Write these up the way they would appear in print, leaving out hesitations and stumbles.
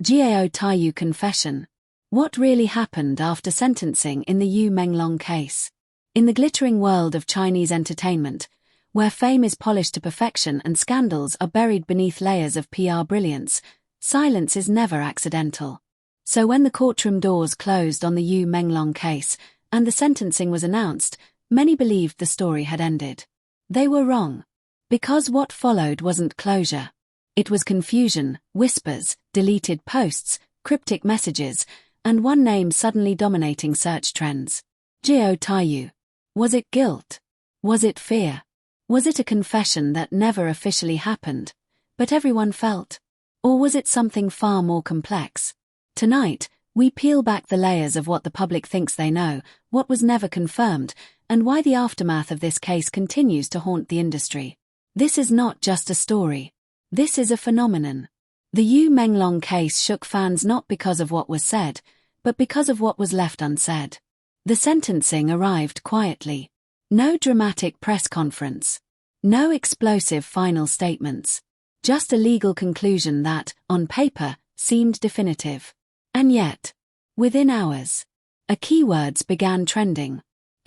Gao Taiyu confession. What really happened after sentencing in the Yu Menglong case? In the glittering world of Chinese entertainment, where fame is polished to perfection and scandals are buried beneath layers of PR brilliance, silence is never accidental. So when the courtroom doors closed on the Yu Menglong case and the sentencing was announced, many believed the story had ended. They were wrong. Because what followed wasn't closure. It was confusion, whispers, deleted posts, cryptic messages, and one name suddenly dominating search trends. Gao Taiyu. Was it guilt? Was it fear? Was it a confession that never officially happened, but everyone felt? Or was it something far more complex? Tonight, we peel back the layers of what the public thinks they know, what was never confirmed, and why the aftermath of this case continues to haunt the industry. This is not just a story. This is a phenomenon. The Yu Menglong case shook fans not because of what was said, but because of what was left unsaid. The sentencing arrived quietly. No dramatic press conference. No explosive final statements. Just a legal conclusion that, on paper, seemed definitive. And yet, within hours, keywords began trending.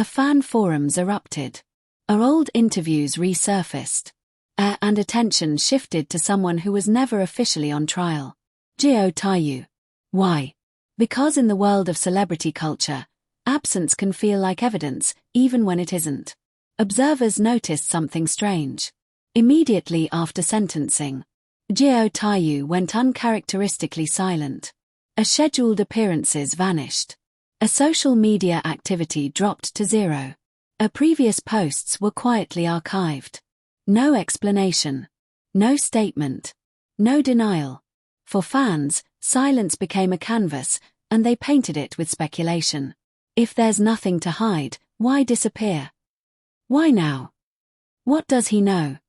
Fan forums erupted. Old interviews resurfaced. And attention shifted to someone who was never officially on trial. Gao Taiyu. Why? Because in the world of celebrity culture, absence can feel like evidence, even when it isn't. Observers noticed something strange. Immediately after sentencing, Gao Taiyu went uncharacteristically silent. Scheduled appearances vanished. Social media activity dropped to zero. Previous posts were quietly archived. No explanation. No statement. No denial. For fans, silence became a canvas, and they painted it with speculation. If there's nothing to hide, why disappear? Why now? What does he know?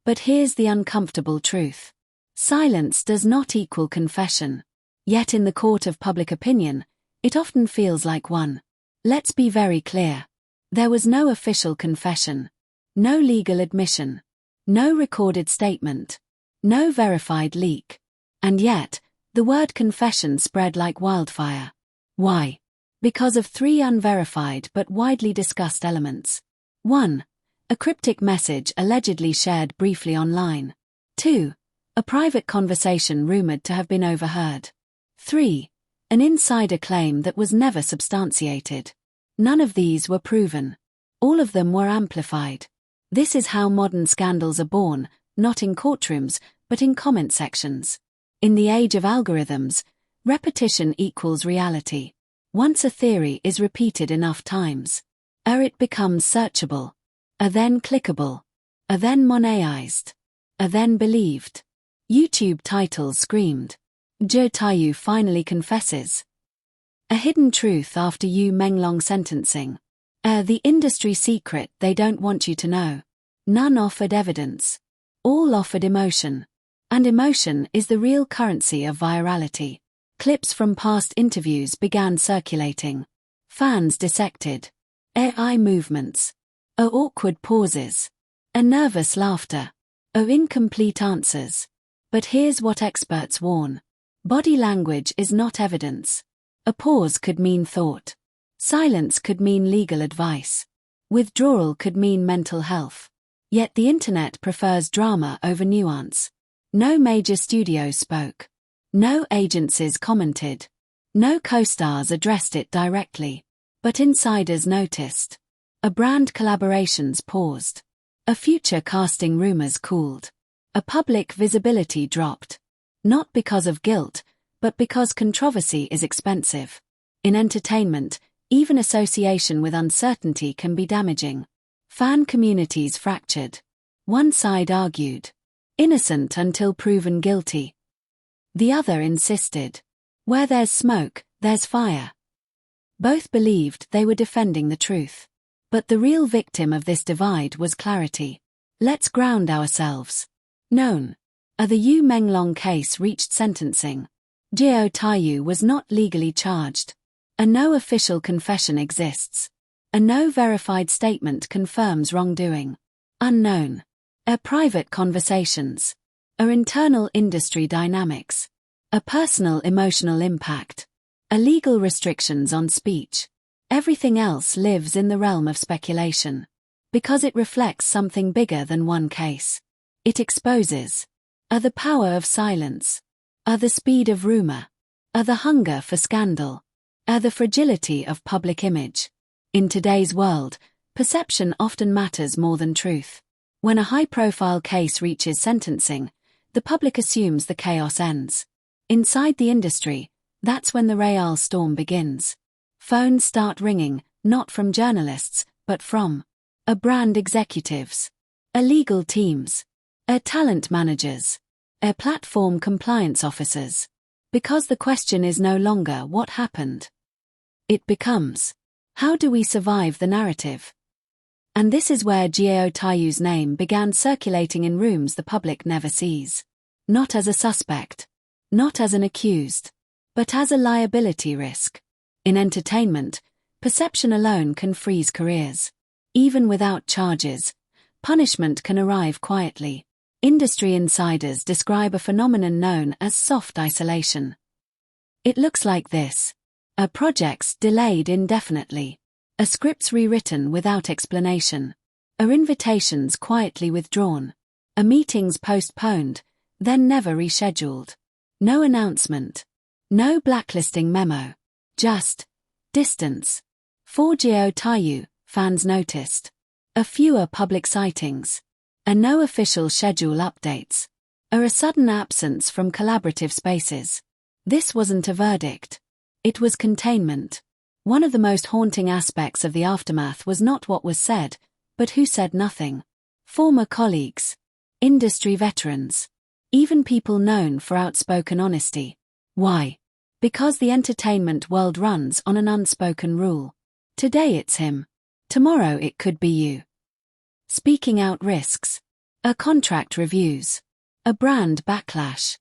But here's the uncomfortable truth. Silence does not equal confession. Yet in the court of public opinion, it often feels like one. Let's be very clear. There was no official confession. No legal admission. No recorded statement. No verified leak. And yet, the word confession spread like wildfire. Why? Because of three unverified but widely discussed elements. 1. A cryptic message allegedly shared briefly online. 2. A private conversation rumored to have been overheard. 3. An insider claim that was never substantiated. None of these were proven. All of them were amplified. This is how modern scandals are born, not in courtrooms, but in comment sections. In the age of algorithms, repetition equals reality. Once a theory is repeated enough times, it becomes searchable, then clickable, then monetized, then believed. YouTube titles screamed. Gao Taiyu finally confesses. A hidden truth after Yu Menglong sentencing. The industry secret they don't want you to know. None offered evidence. All offered emotion. And emotion is the real currency of virality. Clips from past interviews began circulating. Fans dissected. AI movements. Awkward pauses. Nervous laughter. Incomplete answers. But here's what experts warn. Body language is not evidence. A pause could mean thought. Silence could mean legal advice. Withdrawal could mean mental health. Yet the internet prefers drama over nuance. No major studio spoke. No agencies commented. No co-stars addressed it directly. But insiders noticed. Brand collaborations paused. Future casting rumors cooled. Public visibility dropped. Not because of guilt, but because controversy is expensive. In entertainment, even association with uncertainty can be damaging. Fan communities fractured. One side argued, innocent until proven guilty. The other insisted, where there's smoke, there's fire. Both believed they were defending the truth. But the real victim of this divide was clarity. Let's ground ourselves. Known. The Yu Menglong case reached sentencing. Gao Taiyu was not legally charged. No official confession exists. No verified statement confirms wrongdoing. Unknown. Private conversations. Internal industry dynamics. A personal emotional impact. A legal restrictions on speech. Everything else lives in the realm of speculation. Because it reflects something bigger than one case. It exposes. The power of silence. The speed of rumor. The hunger for scandal. The fragility of public image. In today's world, perception often matters more than truth. When a high-profile case reaches sentencing, the public assumes the chaos ends. Inside the industry, that's when the real storm begins. Phones start ringing, not from journalists, but from brand executives, legal teams, talent managers, platform compliance officers. Because the question is no longer what happened. It becomes, how do we survive the narrative? And this is where Gao Taiyu's name began circulating in rooms the public never sees. Not as a suspect. Not as an accused. But as a liability risk. In entertainment, perception alone can freeze careers. Even without charges, punishment can arrive quietly. Industry insiders describe a phenomenon known as soft isolation. It looks like this. Projects delayed indefinitely. Scripts rewritten without explanation. Invitations quietly withdrawn. Meetings postponed, then never rescheduled. No announcement. No blacklisting memo. Just distance. For Gao Taiyu, fans noticed. Fewer public sightings. No official schedule updates. A sudden absence from collaborative spaces. This wasn't a verdict. It was containment. One of the most haunting aspects of the aftermath was not what was said, but who said nothing. Former colleagues. Industry veterans. Even people known for outspoken honesty. Why? Because the entertainment world runs on an unspoken rule. Today it's him. Tomorrow it could be you. Speaking out risks. Contract reviews. Brand backlash.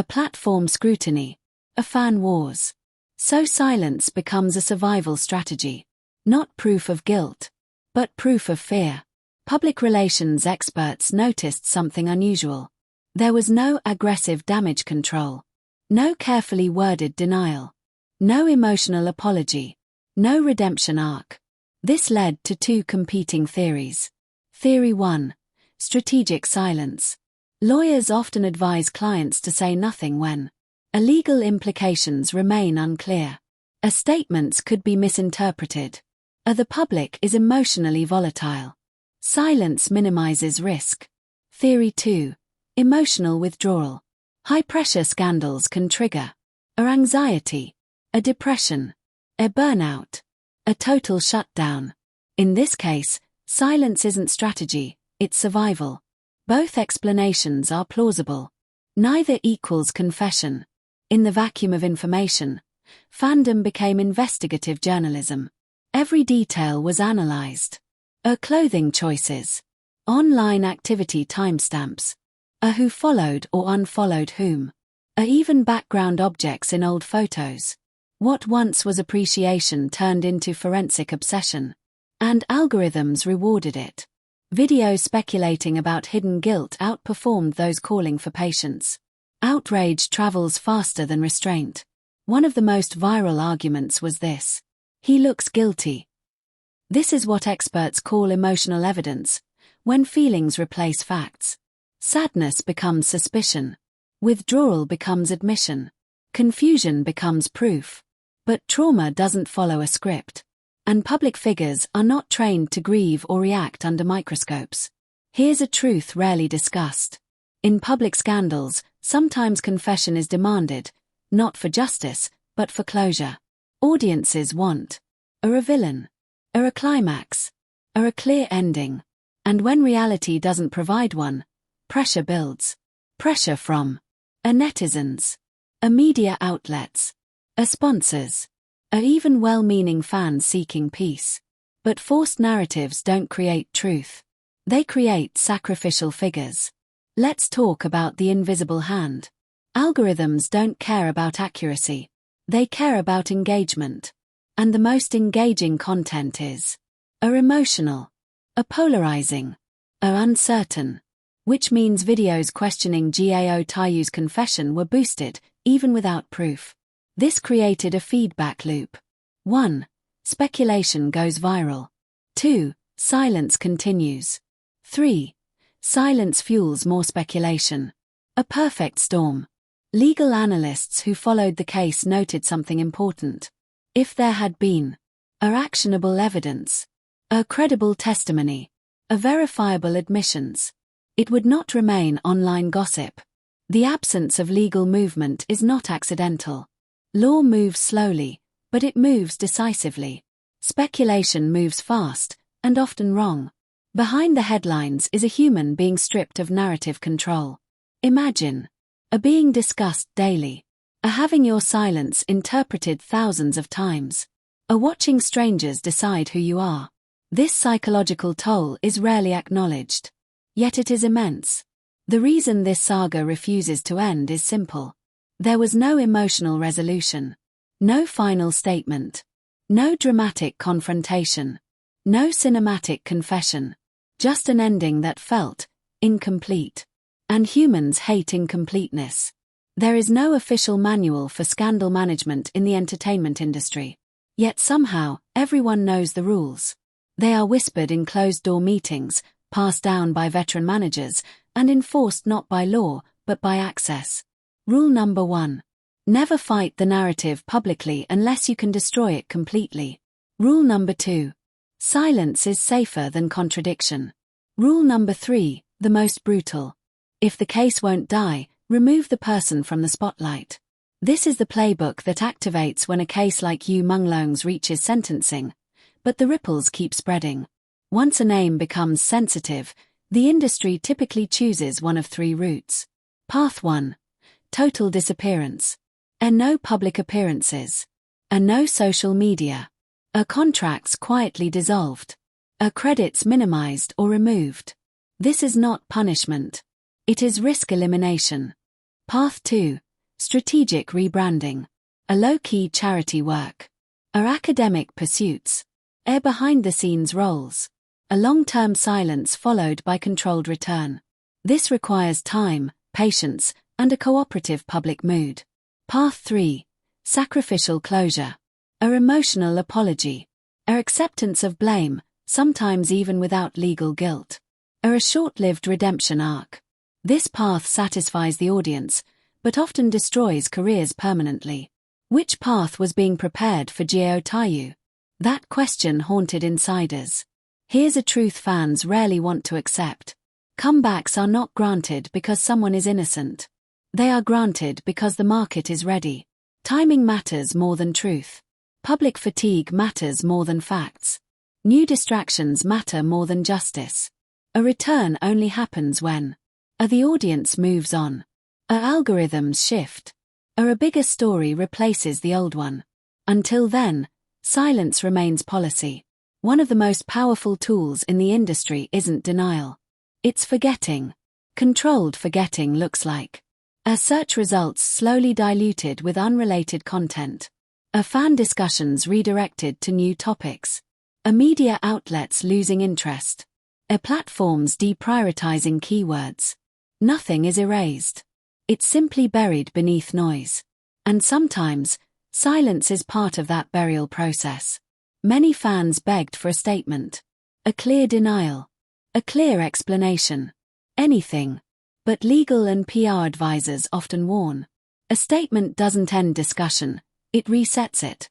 Platform scrutiny. Fan wars. So silence becomes a survival strategy. Not proof of guilt, but proof of fear. Public relations experts noticed something unusual. There was no aggressive damage control. No carefully worded denial. No emotional apology. No redemption arc. This led to two competing theories. Theory 1. Strategic silence. Lawyers often advise clients to say nothing when legal implications remain unclear. Statements could be misinterpreted. The public is emotionally volatile. Silence minimizes risk. Theory 2. Emotional withdrawal. High-pressure scandals can trigger anxiety, depression, burnout, a total shutdown. In this case, silence isn't strategy, it's survival. Both explanations are plausible. Neither equals confession. In the vacuum of information, fandom became investigative journalism. Every detail was analyzed. Clothing choices. Online activity timestamps. Who followed or unfollowed whom. Even background objects in old photos. What once was appreciation turned into forensic obsession. And algorithms rewarded it. Videos speculating about hidden guilt outperformed those calling for patience. Outrage travels faster than restraint. One of the most viral arguments was this. He looks guilty. This is what experts call emotional evidence, when feelings replace facts. Sadness becomes suspicion. Withdrawal becomes admission. Confusion becomes proof. But trauma doesn't follow a script. And public figures are not trained to grieve or react under microscopes. Here's a truth rarely discussed. In public scandals, sometimes confession is demanded, not for justice, but for closure. Audiences want a villain, a climax, a clear ending. And when reality doesn't provide one, pressure builds. Pressure from netizens, media outlets, sponsors, even well-meaning fans seeking peace. But forced narratives don't create truth. They create sacrificial figures. Let's talk about the invisible hand. Algorithms don't care about accuracy. They care about engagement. And the most engaging content is emotional, polarizing, uncertain. Which means videos questioning Gao Taiyu's confession were boosted, even without proof. This created a feedback loop. 1. Speculation goes viral. 2. Silence continues. 3. Silence fuels more speculation. A perfect storm. Legal analysts who followed the case noted something important. If there had been actionable evidence, a credible testimony, verifiable admissions, it would not remain online gossip. The absence of legal movement is not accidental. Law moves slowly, but it moves decisively. Speculation moves fast, and often wrong. Behind the headlines is a human being stripped of narrative control. Imagine a being discussed daily, a having your silence interpreted thousands of times, a watching strangers decide who you are. This psychological toll is rarely acknowledged. Yet it is immense. The reason this saga refuses to end is simple. There was no emotional resolution. No final statement. No dramatic confrontation. No cinematic confession. Just an ending that felt incomplete. And humans hate incompleteness. There is no official manual for scandal management in the entertainment industry. Yet somehow, everyone knows the rules. They are whispered in closed-door meetings, passed down by veteran managers, and enforced not by law, but by access. Rule number 1. Never fight the narrative publicly unless you can destroy it completely. Rule number 2. Silence is safer than contradiction. Rule number 3, the most brutal. If the case won't die, remove the person from the spotlight. This is the playbook that activates when a case like Yu Menglong's reaches sentencing, but the ripples keep spreading. Once a name becomes sensitive, the industry typically chooses one of 3 routes. Path 1. Total disappearance. No public appearances. No social media. Contracts quietly dissolved. Credits minimized or removed. This is not punishment. It is risk elimination. Path 2. Strategic rebranding. Low-key charity work. Academic pursuits. Behind-the-scenes roles. A long-term silence followed by controlled return. This requires time, patience, and a cooperative public mood. Path 3. Sacrificial closure. Emotional apology. Acceptance of blame, sometimes even without legal guilt. A short-lived redemption arc. This path satisfies the audience, but often destroys careers permanently. Which path was being prepared for Gao Taiyu? That question haunted insiders. Here's a truth fans rarely want to accept. Comebacks are not granted because someone is innocent. They are granted because the market is ready. Timing matters more than truth. Public fatigue matters more than facts. New distractions matter more than justice. A return only happens when the audience moves on. Algorithms shift. A bigger story replaces the old one. Until then, silence remains policy. One of the most powerful tools in the industry isn't denial. It's forgetting. Controlled forgetting looks like search results slowly diluted with unrelated content. Fan discussions redirected to new topics. Media outlets losing interest. Platforms deprioritizing keywords. Nothing is erased. It's simply buried beneath noise. And sometimes, silence is part of that burial process. Many fans begged for a statement. A clear denial. A clear explanation. Anything. But legal and PR advisors often warn. A statement doesn't end discussion, it resets it.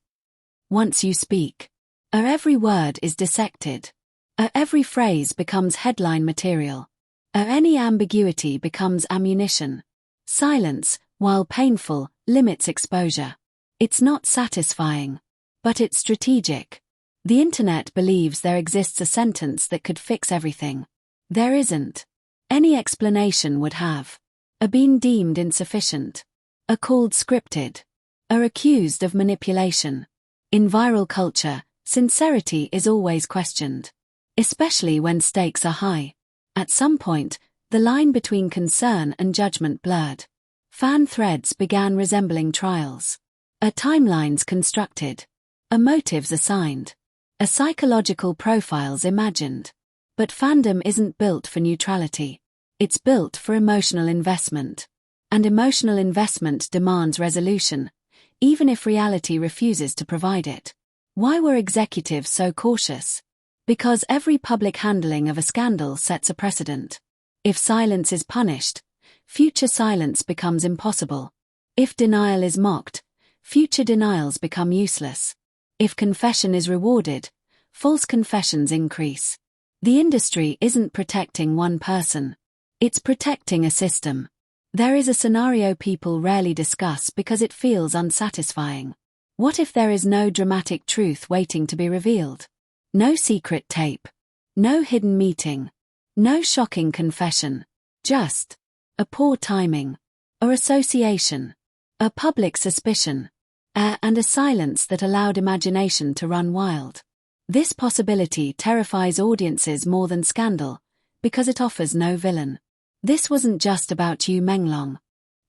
Once you speak, every word is dissected. Every phrase becomes headline material. Any ambiguity becomes ammunition. Silence, while painful, limits exposure. It's not satisfying. But it's strategic. The internet believes there exists a sentence that could fix everything. There isn't. Any explanation would have been deemed insufficient. Called scripted. Accused of manipulation. In viral culture, sincerity is always questioned. Especially when stakes are high. At some point, the line between concern and judgment blurred. Fan threads began resembling trials. Timelines constructed. Motives assigned. Psychological profiles imagined. But fandom isn't built for neutrality. It's built for emotional investment. And emotional investment demands resolution, even if reality refuses to provide it. Why were executives so cautious? Because every public handling of a scandal sets a precedent. If silence is punished, future silence becomes impossible. If denial is mocked, future denials become useless. If confession is rewarded, false confessions increase. The industry isn't protecting one person. It's protecting a system. There is a scenario people rarely discuss because it feels unsatisfying. What if there is no dramatic truth waiting to be revealed? No secret tape. No hidden meeting. No shocking confession. Just a poor timing. Or association. A public suspicion. And a silence that allowed imagination to run wild. This possibility terrifies audiences more than scandal, because it offers no villain. This wasn't just about Yu Menglong.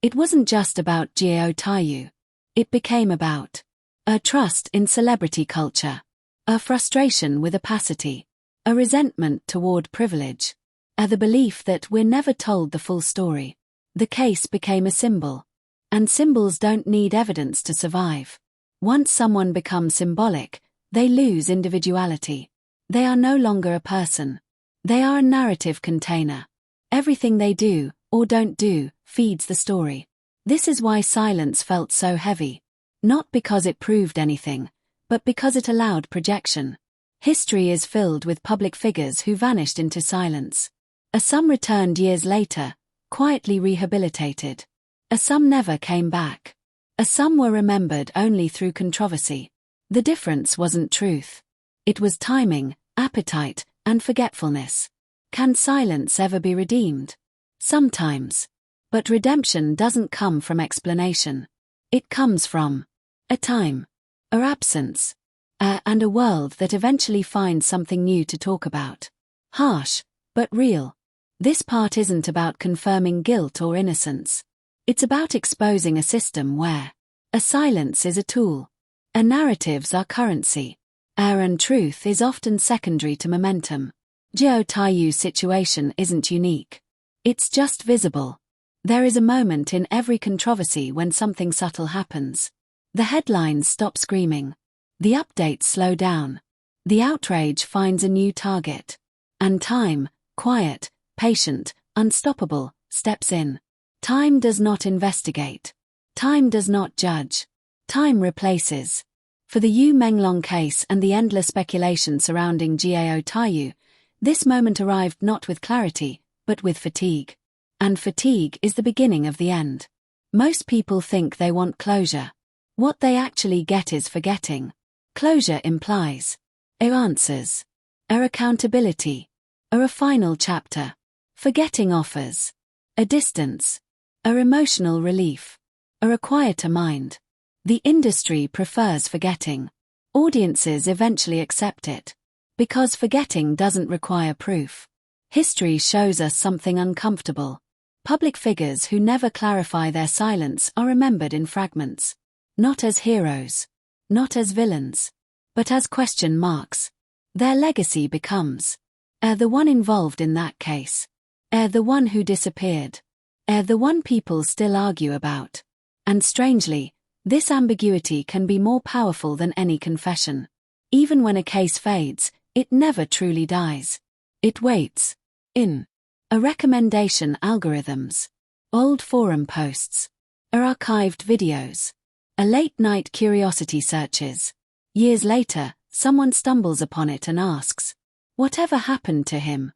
It wasn't just about Gao Taiyu. It became about a trust in celebrity culture, a frustration with opacity, a resentment toward privilege, the belief that we're never told the full story. The case became a symbol. And symbols don't need evidence to survive. Once someone becomes symbolic, they lose individuality. They are no longer a person. They are a narrative container. Everything they do, or don't do, feeds the story. This is why silence felt so heavy. Not because it proved anything, but because it allowed projection. History is filled with public figures who vanished into silence. Some returned years later, quietly rehabilitated. Some never came back. Some were remembered only through controversy. The difference wasn't truth. It was timing, appetite, and forgetfulness. Can silence ever be redeemed? Sometimes. But redemption doesn't come from explanation. It comes from a time, or absence, and a world that eventually finds something new to talk about. Harsh, but real. This part isn't about confirming guilt or innocence. It's about exposing a system where a silence is a tool, narratives are currency, and truth is often secondary to momentum. Gao Taiyu's situation isn't unique. It's just visible. There is a moment in every controversy when something subtle happens. The headlines stop screaming. The updates slow down. The outrage finds a new target. And time, quiet, patient, unstoppable, steps in. Time does not investigate. Time does not judge. Time replaces. For the Yu Menglong case and the endless speculation surrounding Gao Taiyu, this moment arrived not with clarity, but with fatigue. And fatigue is the beginning of the end. Most people think they want closure. What they actually get is forgetting. Closure implies answers, accountability, a final chapter. Forgetting offers a distance, emotional relief, a quieter mind. The industry prefers forgetting. Audiences eventually accept it. Because forgetting doesn't require proof. History shows us something uncomfortable. Public figures who never clarify their silence are remembered in fragments. Not as heroes. Not as villains. But as question marks. Their legacy becomes the one involved in that case. The one who disappeared. The one people still argue about. And strangely, this ambiguity can be more powerful than any confession. Even when a case fades, it never truly dies. It waits. In recommendation algorithms, old forum posts, archived videos, late-night curiosity searches. Years later, someone stumbles upon it and asks, "Whatever happened to him?"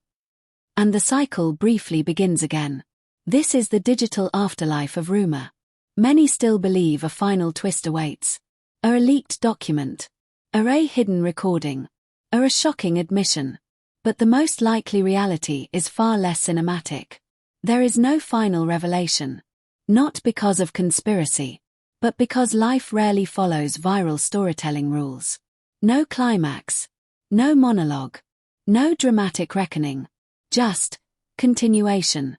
And the cycle briefly begins again. This is the digital afterlife of rumor. Many still believe a final twist awaits. A leaked document. A hidden recording. A shocking admission. But the most likely reality is far less cinematic. There is no final revelation. Not because of conspiracy, but because life rarely follows viral storytelling rules. No climax. No monologue. No dramatic reckoning. Just continuation.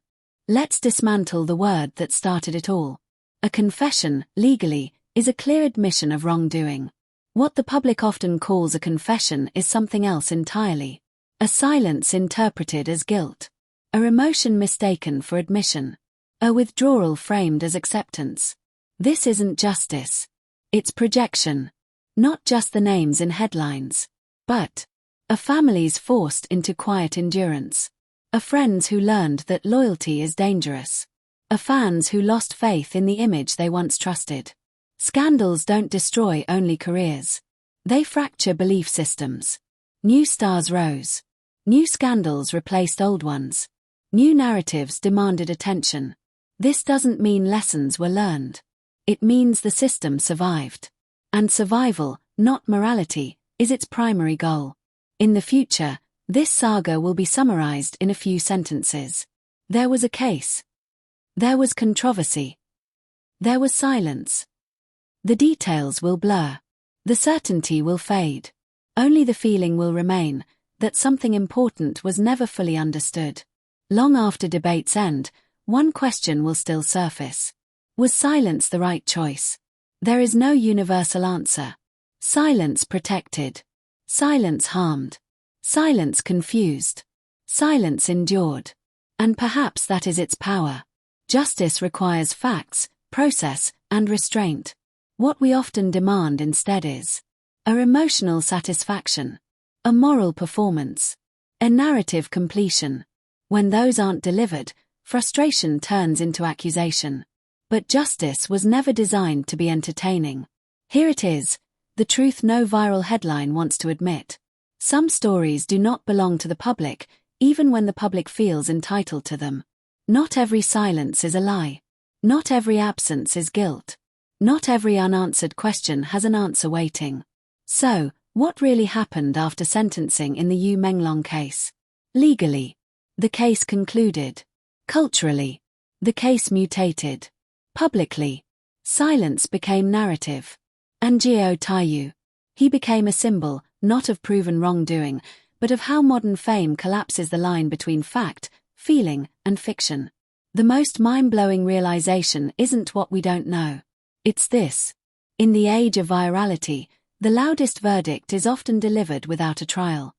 Let's dismantle the word that started it all. A confession, legally, is a clear admission of wrongdoing. What the public often calls a confession is something else entirely. A silence interpreted as guilt. A emotion mistaken for admission. A withdrawal framed as acceptance. This isn't justice. It's projection. Not just the names in headlines, but a family's forced into quiet endurance. A friends who learned that loyalty is dangerous. A fans who lost faith in the image they once trusted. Scandals don't destroy only careers. They fracture belief systems. New stars rose. New scandals replaced old ones. New narratives demanded attention. This doesn't mean lessons were learned. It means the system survived. And survival, not morality, is its primary goal. In the future, this saga will be summarized in a few sentences. There was a case. There was controversy. There was silence. The details will blur. The certainty will fade. Only the feeling will remain, that something important was never fully understood. Long after debates end, one question will still surface. Was silence the right choice? There is no universal answer. Silence protected. Silence harmed. Silence confused. Silence endured. And perhaps that is its power. Justice requires facts, process, and restraint. What we often demand instead is a emotional satisfaction, a moral performance, a narrative completion. When those aren't delivered, frustration turns into accusation. But justice was never designed to be entertaining. Here it is, the truth no viral headline wants to admit. Some stories do not belong to the public, even when the public feels entitled to them. Not every silence is a lie. Not every absence is guilt. Not every unanswered question has an answer waiting. So, what really happened after sentencing in the Yu Menglong case? Legally, the case concluded. Culturally, the case mutated. Publicly, silence became narrative. And Gao Taiyu, he became a symbol, not of proven wrongdoing, but of how modern fame collapses the line between fact, feeling, and fiction. The most mind-blowing realization isn't what we don't know. It's this. In the age of virality, the loudest verdict is often delivered without a trial.